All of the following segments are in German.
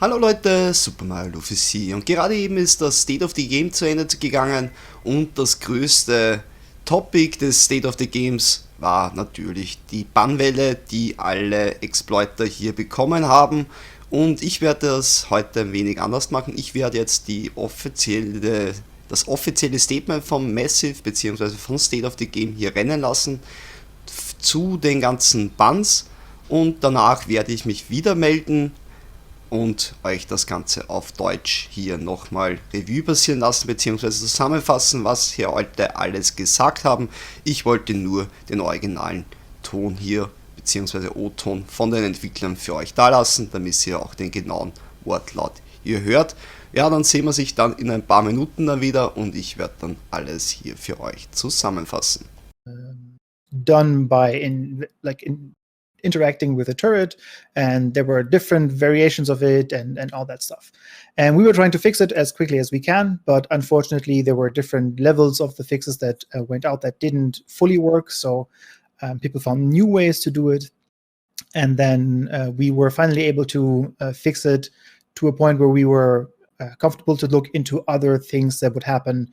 Hallo Leute, supermarioluf ist hier und gerade eben ist das State of the Game zu Ende gegangen und das größte Topic des State of the Games war natürlich die Bannwelle, die alle Exploiter hier bekommen haben, und ich werde das heute ein wenig anders machen. Ich werde jetzt das offizielle Statement vom Massive bzw. von State of the Game hier rennen lassen zu den ganzen Bans, und danach werde ich mich wieder melden und euch das Ganze auf Deutsch hier nochmal Revue passieren lassen, beziehungsweise zusammenfassen, was hier heute alles gesagt haben. Ich wollte nur den originalen Ton hier, beziehungsweise O-Ton von den Entwicklern für euch da lassen, damit ihr auch den genauen Wortlaut hier hört. Ja, dann sehen wir sich dann in ein paar Minuten dann wieder und ich werde dann alles hier für euch zusammenfassen. Done by interacting with a turret, and there were different variations of it and all that stuff. And we were trying to fix it as quickly as we can, but unfortunately there were different levels of the fixes that went out that didn't fully work, so people found new ways to do it. And then we were finally able to fix it to a point where we were comfortable to look into other things that would happen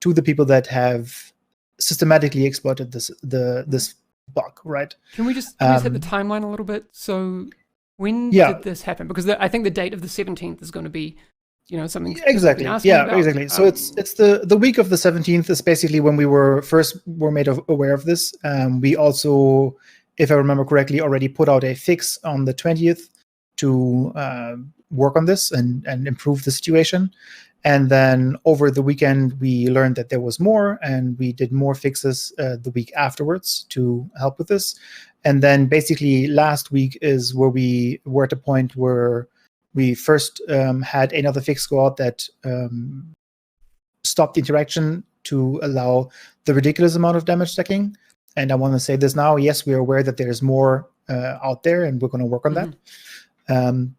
to the people that have systematically exploited this bug, right? Can we just hit the timeline a little bit? So when did this happen? Because I think the date of the 17th is going to be, something. Exactly. Yeah, exactly. So it's the week of the 17th is basically when we were made aware of this. We also, if I remember correctly, already put out a fix on the 20th to work on this and improve the situation. And then over the weekend, we learned that there was more, and we did more fixes the week afterwards to help with this. And then basically last week is where we were at a point where we first had another fix go out that stopped interaction to allow the ridiculous amount of damage stacking. And I want to say this now. Yes, we are aware that there's more out there, and we're going to work on that.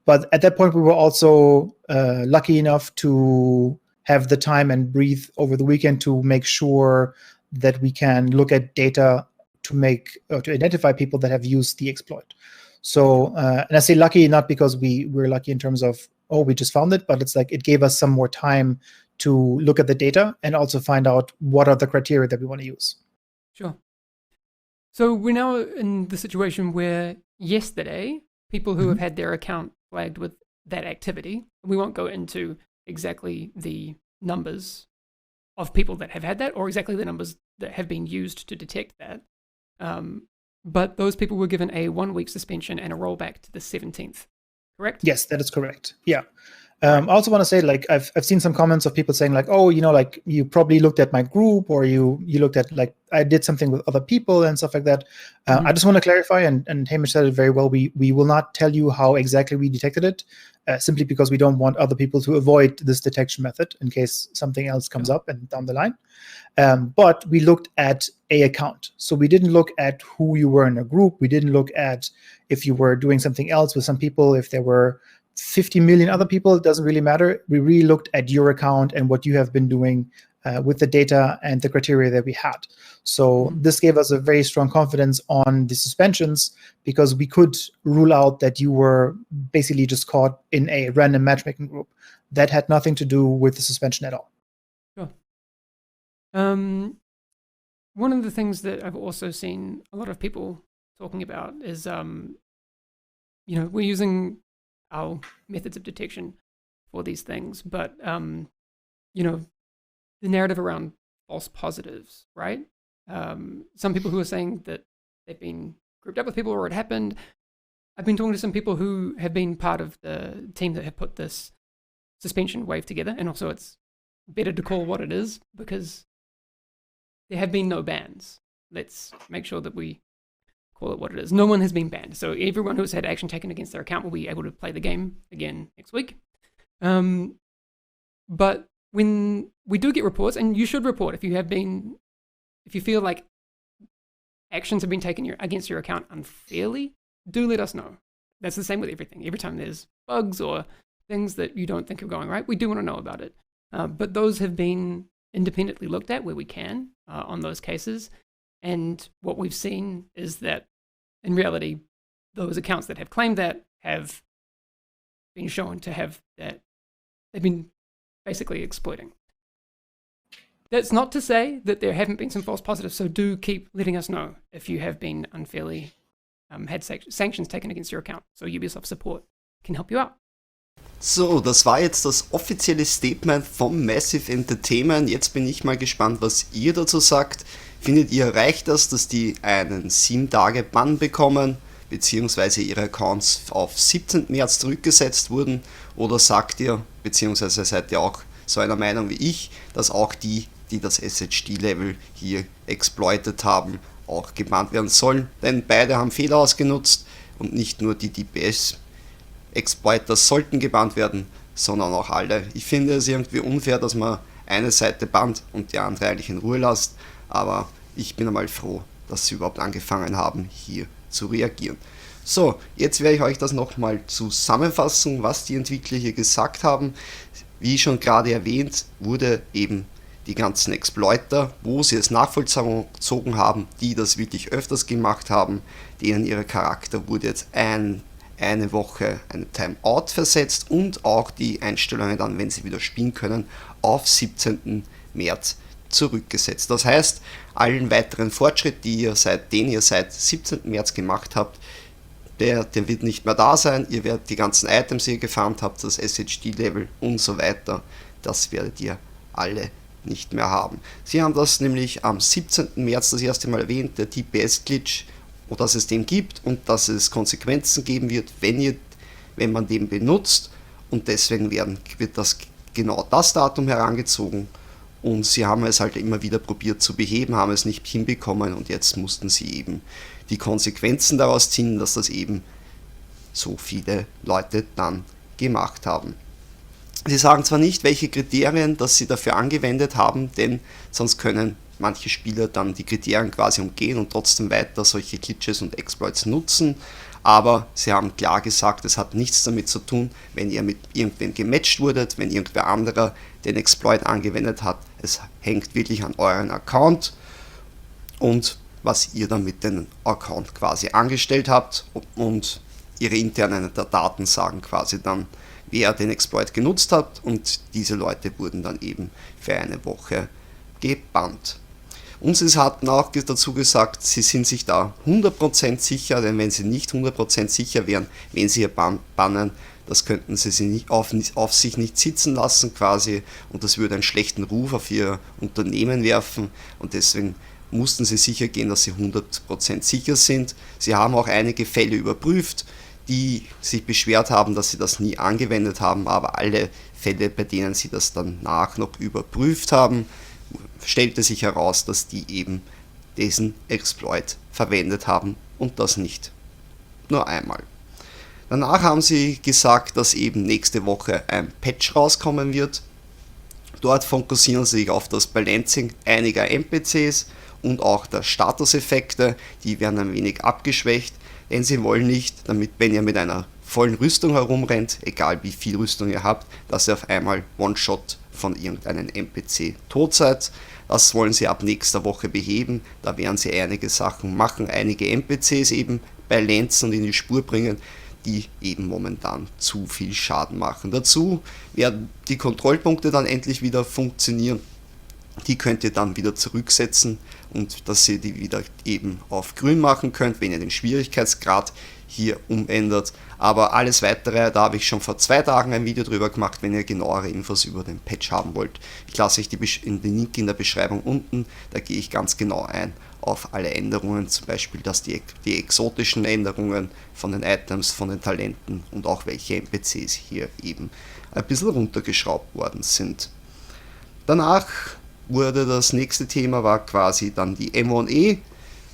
But at that point, we were also lucky enough to have the time and breathe over the weekend to make sure that we can look at data to identify people that have used the exploit. So, and I say lucky not because we're lucky in terms of, we just found it, but it's like it gave us some more time to look at the data and also find out what are the criteria that we want to use. Sure. So we're now in the situation where yesterday, people who have had their account flagged with that activity, we won't go into exactly the numbers of people that have had that or exactly the numbers that have been used to detect that. But those people were given a 1-week suspension and a rollback to the 17th, correct? Yes, that is correct. Yeah. I also want to say, I've seen some comments of people saying you probably looked at my group, or you looked at I did something with other people and stuff like that. I just want to clarify, and Hamish said it very well. We will not tell you how exactly we detected it, simply because we don't want other people to avoid this detection method in case something else comes up and down the line. But we looked at a account, so we didn't look at who you were in a group. We didn't look at if you were doing something else with some people. If there were 50 million other people, it doesn't really matter. We really looked at your account and what you have been doing with the data and the criteria that we had. So this gave us a very strong confidence on the suspensions, because we could rule out that you were basically just caught in a random matchmaking group. That had nothing to do with the suspension at all. Sure. One of the things that I've also seen a lot of people talking about is, we're using our methods of detection for these things, but the narrative around false positives, right? Some people who are saying that they've been grouped up with people or it happened. I've been talking to some people who have been part of the team that have put this suspension wave together, and also it's better to call what it is because there have been no bans. Let's make sure that we call it what it is. No one has been banned. So everyone who's had action taken against their account will be able to play the game again next week. But when we do get reports, and you should report if you feel like actions have been taken against your account unfairly, do let us know. That's the same with everything. Every time there's bugs or things that you don't think are going right, we do want to know about it. But those have been independently looked at where we can on those cases. And what we've seen is that in reality, those accounts that have claimed that have been shown to have that they've been basically exploiting. That's not to say that there haven't been some false positives, so do keep letting us know if you have been unfairly had sanctions taken against your account, so Ubisoft Support can help you out. So, das war jetzt das offizielle Statement vom Massive Entertainment. Jetzt bin ich mal gespannt, was ihr dazu sagt. Findet ihr, reicht das, dass die einen 7 Tage Bann bekommen, beziehungsweise ihre Accounts auf 17. März zurückgesetzt wurden? Oder sagt ihr, beziehungsweise seid ihr auch so einer Meinung wie ich, dass auch die das SHD-Level hier exploitet haben, auch gebannt werden sollen? Denn beide haben Fehler ausgenutzt und nicht nur die DPS-Exploiters sollten gebannt werden, sondern auch alle. Ich finde es irgendwie unfair, dass man eine Seite bannt und die andere eigentlich in Ruhe lässt, aber ich bin einmal froh, dass sie überhaupt angefangen haben, hier zu reagieren. So, jetzt werde ich euch das nochmal zusammenfassen, was die Entwickler hier gesagt haben. Wie schon gerade erwähnt, wurde eben die ganzen Exploiter, wo sie es nachvollzogen haben, die das wirklich öfters gemacht haben, denen ihre Charakter wurde jetzt eine Woche eine Timeout versetzt und auch die Einstellungen dann, wenn sie wieder spielen können, auf 17. März zurückgesetzt. Das heißt, allen weiteren Fortschritt, den ihr seit 17. März gemacht habt, der wird nicht mehr da sein. Ihr werdet die ganzen Items, die ihr gefarmt habt, das SHD-Level und so weiter, das werdet ihr alle nicht mehr haben. Sie haben das nämlich am 17. März das erste Mal erwähnt, der DPS Glitch, dass es den gibt und dass es Konsequenzen geben wird, wenn man den benutzt, und deswegen wird das genau das Datum herangezogen und sie haben es halt immer wieder probiert zu beheben, haben es nicht hinbekommen und jetzt mussten sie eben die Konsequenzen daraus ziehen, dass das eben so viele Leute dann gemacht haben. Sie sagen zwar nicht, welche Kriterien dass sie dafür angewendet haben, denn sonst können manche Spieler dann die Kriterien quasi umgehen und trotzdem weiter solche Glitches und Exploits nutzen, aber sie haben klar gesagt, es hat nichts damit zu tun, wenn ihr mit irgendwem gematcht wurdet, wenn irgendwer anderer den Exploit angewendet hat. Es hängt wirklich an euren Account und was ihr dann mit dem Account quasi angestellt habt, und ihre internen Daten sagen quasi dann, wer den Exploit genutzt hat, und diese Leute wurden dann eben für eine Woche gebannt. Und sie hatten auch dazu gesagt, sie sind sich da 100% sicher, denn wenn sie nicht 100% sicher wären, wenn sie ihr bannen, das könnten sie nicht auf sich nicht sitzen lassen quasi, und das würde einen schlechten Ruf auf ihr Unternehmen werfen, und deswegen mussten sie sicher gehen, dass sie 100% sicher sind. Sie haben auch einige Fälle überprüft, die sich beschwert haben, dass sie das nie angewendet haben, aber alle Fälle, bei denen sie das danach noch überprüft haben, stellte sich heraus, dass die eben diesen Exploit verwendet haben und das nicht nur einmal. Danach haben sie gesagt, dass eben nächste Woche ein Patch rauskommen wird. Dort fokussieren sie sich auf das Balancing einiger NPCs und auch der Statuseffekte, die werden ein wenig abgeschwächt, denn sie wollen nicht, damit, wenn ihr mit einer vollen Rüstung herumrennt, egal wie viel Rüstung ihr habt, dass ihr auf einmal One-Shot von irgendeinem NPC tot seid. Das wollen sie ab nächster Woche beheben, da werden sie einige Sachen machen, einige NPCs eben balancen und in die Spur bringen, die eben momentan zu viel Schaden machen. Dazu werden die Kontrollpunkte dann endlich wieder funktionieren. Die könnt ihr dann wieder zurücksetzen und dass ihr die wieder eben auf grün machen könnt, wenn ihr den Schwierigkeitsgrad hier umändert. Aber alles weitere, da habe ich schon vor 2 Tagen ein Video drüber gemacht, wenn ihr genauere Infos über den Patch haben wollt. Ich lasse euch den Link in der Beschreibung unten, da gehe ich ganz genau ein auf alle Änderungen, zum Beispiel dass die exotischen Änderungen von den Items, von den Talenten und auch welche NPCs hier eben ein bisschen runtergeschraubt worden sind. Danach wurde das nächste Thema war quasi dann die M1E,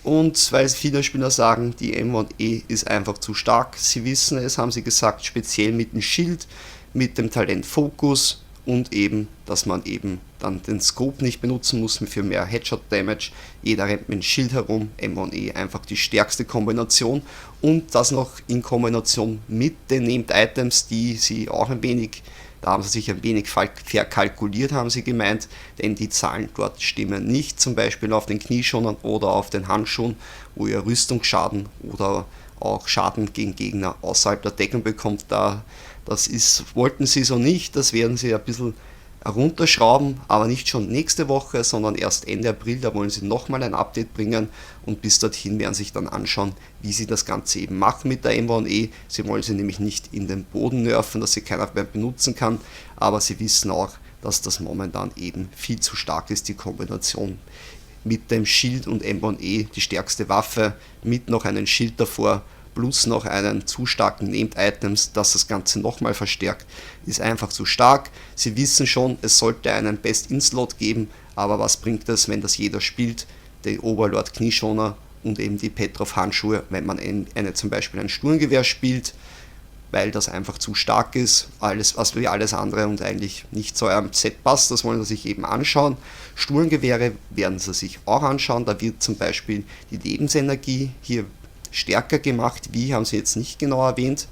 und weil viele Spieler sagen, die M1E ist einfach zu stark, sie wissen es, haben sie gesagt, speziell mit dem Schild, mit dem Talent Fokus und eben, dass man eben dann den Scope nicht benutzen muss für mehr Headshot Damage. Jeder rennt mit dem Schild herum, M1E einfach die stärkste Kombination, und das noch in Kombination mit den Named Items, die sie auch ein wenig, da haben sie sich ein wenig verkalkuliert, haben sie gemeint, denn die Zahlen dort stimmen nicht, zum Beispiel auf den Knieschonern oder auf den Handschuhen, wo ihr Rüstungsschaden oder auch Schaden gegen Gegner außerhalb der Deckung bekommt. Wollten sie so nicht, das werden sie ein bisschen runterschrauben, aber nicht schon nächste Woche, sondern erst Ende April, da wollen sie nochmal ein Update bringen und bis dorthin werden sie sich dann anschauen, wie sie das Ganze eben machen mit der M1E. Sie wollen sie nämlich nicht in den Boden nerven, dass sie keiner mehr benutzen kann, aber sie wissen auch, dass das momentan eben viel zu stark ist, die Kombination mit dem Schild und M1E, die stärkste Waffe, mit noch einem Schild davor, plus noch einen zu starken Named Items, das das Ganze nochmal verstärkt, ist einfach zu stark. Sie wissen schon, es sollte einen Best-in-Slot geben, aber was bringt es, wenn das jeder spielt, den Overlord Knieschoner und eben die Petrov Handschuhe, wenn man zum Beispiel ein Sturmgewehr spielt, weil das einfach zu stark ist, was wie alles andere und eigentlich nicht zu eurem Set passt, das wollen sie sich eben anschauen. Sturmgewehre werden sie sich auch anschauen, da wird zum Beispiel die Lebensenergie hier stärker gemacht, wie haben sie jetzt nicht genau erwähnt,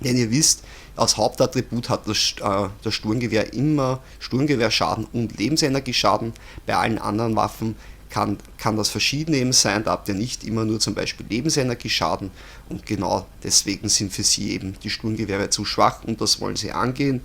denn ihr wisst, als Hauptattribut hat das Sturmgewehr immer Sturmgewehrschaden und Lebensenergieschaden, bei allen anderen Waffen kann das verschieden eben sein, da habt ihr nicht immer nur zum Beispiel Lebensenergieschaden und genau deswegen sind für sie eben die Sturmgewehre zu schwach und das wollen sie angehen,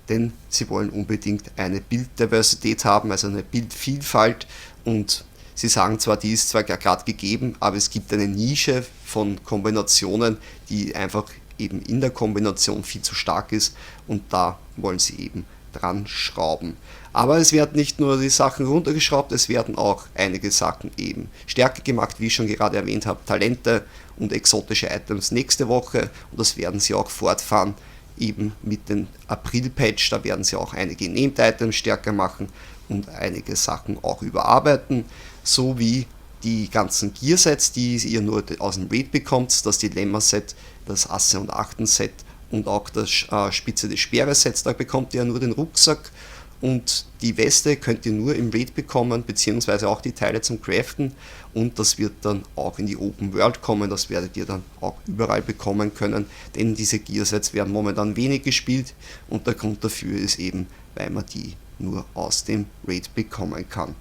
denn sie wollen unbedingt eine Bilddiversität haben, also eine Bildvielfalt und sie sagen zwar, die ist zwar gerade gegeben, aber es gibt eine Nische von Kombinationen, die einfach eben in der Kombination viel zu stark ist und da wollen sie eben dran schrauben. Aber es werden nicht nur die Sachen runtergeschraubt, es werden auch einige Sachen eben stärker gemacht, wie ich schon gerade erwähnt habe, Talente und exotische Items nächste Woche und das werden sie auch fortfahren, eben mit dem April-Patch, da werden sie auch einige Named Items stärker machen und einige Sachen auch überarbeiten, sowie die ganzen Gear-Sets, die ihr nur aus dem Raid bekommt, das Dilemma-Set, das Asse- und Achten-Set und auch das Spitze des Speere-Sets, da bekommt ihr nur den Rucksack und die Weste könnt ihr nur im Raid bekommen, beziehungsweise auch die Teile zum Craften und das wird dann auch in die Open World kommen, das werdet ihr dann auch überall bekommen können, denn diese Gear-Sets werden momentan wenig gespielt und der Grund dafür ist eben, weil man die nur aus dem Raid bekommen kann.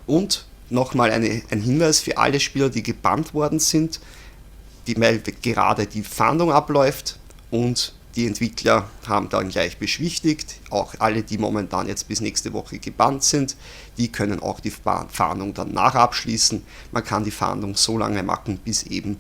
Und nochmal ein Hinweis für alle Spieler, die gebannt worden sind, weil gerade die Fahndung abläuft und die Entwickler haben dann gleich beschwichtigt, auch alle, die momentan jetzt bis nächste Woche gebannt sind, die können auch die Fahndung dann abschließen. Man kann die Fahndung so lange machen, bis eben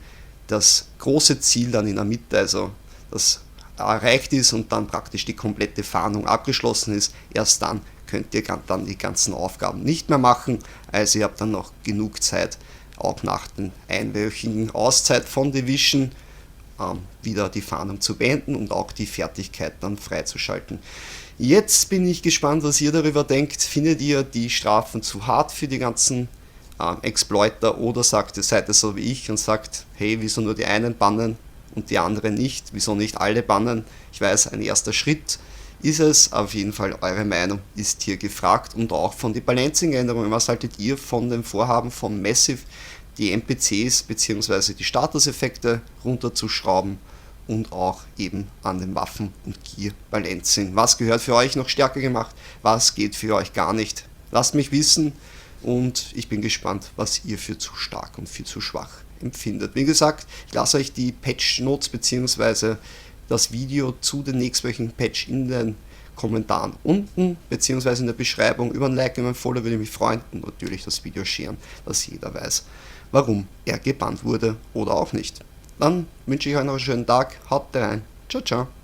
das große Ziel dann in der Mitte, also das erreicht ist und dann praktisch die komplette Fahndung abgeschlossen ist. Erst dann könnt ihr dann die ganzen Aufgaben nicht mehr machen, also ihr habt dann noch genug Zeit, auch nach den einwöchigen Auszeit von Division wieder die Fahndung zu beenden und auch die Fertigkeit dann freizuschalten. Jetzt bin ich gespannt, was ihr darüber denkt. Findet ihr die Strafen zu hart für die ganzen Exploiter oder seid ihr so wie ich und sagt, hey, wieso nur die einen bannen und die anderen nicht? Wieso nicht alle bannen? Ich weiß, ein erster Schritt ist es, auf jeden Fall eure Meinung ist hier gefragt und auch von den Balancing-Änderungen. Was haltet ihr von dem Vorhaben von Massive, die NPCs bzw. die Statuseffekte runterzuschrauben und auch eben an den Waffen und Gear Balancing? Was gehört für euch noch stärker gemacht? Was geht für euch gar nicht? Lasst mich wissen und ich bin gespannt, was ihr für zu stark und für zu schwach empfindet. Wie gesagt, ich lasse euch die Patch Notes bzw. das Video zu den nächstwöchigen Patch in den Kommentaren unten bzw. in der Beschreibung. Über ein Like und ein Follow würde ich mich freuen und natürlich das Video sharen, dass jeder weiß, warum er gebannt wurde oder auch nicht. Dann wünsche ich euch noch einen schönen Tag, haut rein, ciao ciao.